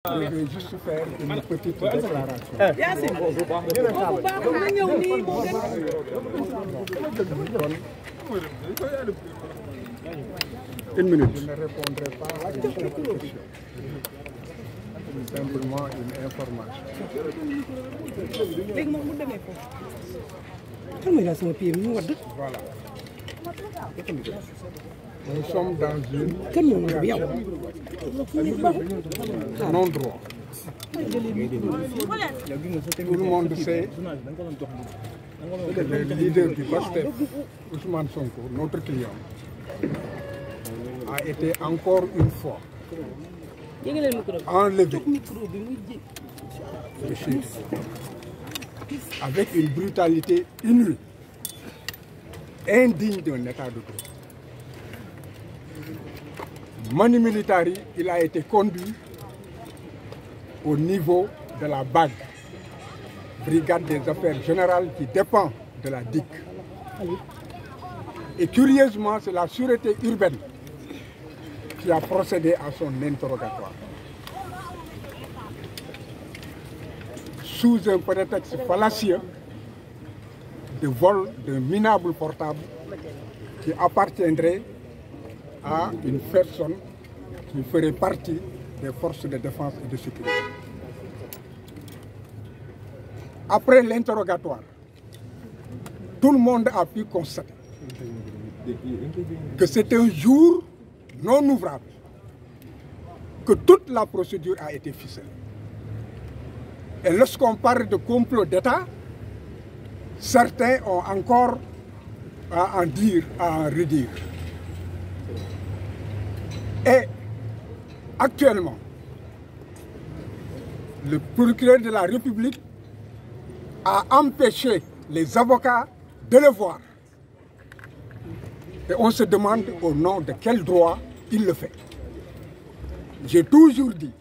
Je vais juste faire une petite déclaration. Une minute. Je ne répondrai pas à une question. Simplement une information. Voilà. Nous sommes dans une non-droit. Tout le monde sait que le leader du PASTEF, Ousmane Sonko, notre client, a été encore une fois enlevé de chez lui avec une brutalité inouïe, indigne d'un état de droit. Manu Militari, il a été conduit au niveau de la BAG, Brigade des Affaires Générales, qui dépend de la DIC. Et curieusement, c'est la sûreté urbaine qui a procédé à son interrogatoire. Sous un prétexte fallacieux de vol d'un minable portable qui appartiendrait à une personne qui ferait partie des forces de défense et de sécurité. Après l'interrogatoire, tout le monde a pu constater que c'est un jour non ouvrable, que toute la procédure a été ficelée. Et lorsqu'on parle de complot d'État, certains ont encore à en dire, à en redire. Et actuellement, le procureur de la République a empêché les avocats de le voir. Et on se demande au nom de quel droit il le fait. J'ai toujours dit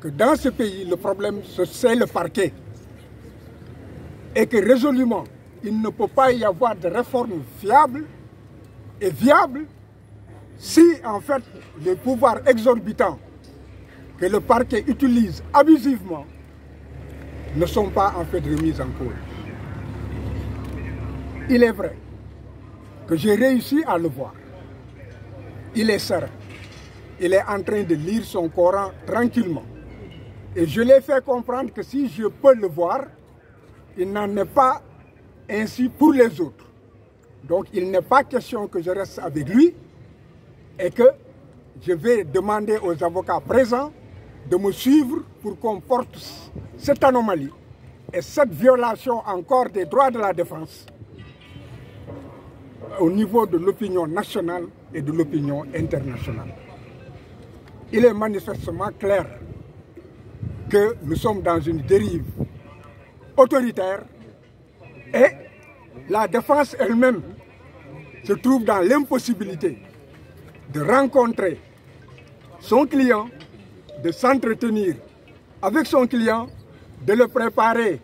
que dans ce pays, le problème, c'est le parquet. Et que résolument, il ne peut pas y avoir de réforme fiable et viable si, en fait, les pouvoirs exorbitants que le parquet utilise abusivement ne sont pas, en fait, remis en cause. Il est vrai que j'ai réussi à le voir. Il est serein. Il est en train de lire son Coran tranquillement. Et je l'ai fait comprendre que si je peux le voir, il n'en est pas ainsi pour les autres. Donc il n'est pas question que je reste avec lui et que je vais demander aux avocats présents de me suivre pour qu'on porte cette anomalie et cette violation encore des droits de la défense au niveau de l'opinion nationale et de l'opinion internationale. Il est manifestement clair que nous sommes dans une dérive autoritaire et la défense elle-même se trouve dans l'impossibilité de rencontrer son client, de s'entretenir avec son client, de le préparer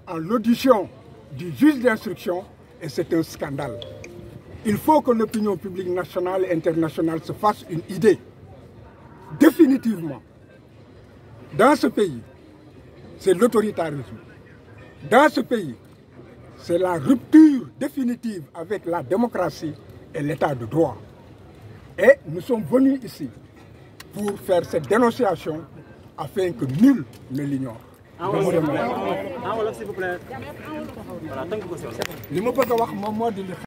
à l'audition du juge d'instruction, et c'est un scandale. Il faut que l'opinion publique nationale et internationale se fasse une idée. Définitivement, dans ce pays, c'est l'autoritarisme. Dans ce pays, c'est la rupture définitive avec la démocratie et l'état de droit. Et nous sommes venus ici pour faire cette dénonciation afin que nul ne l'ignore.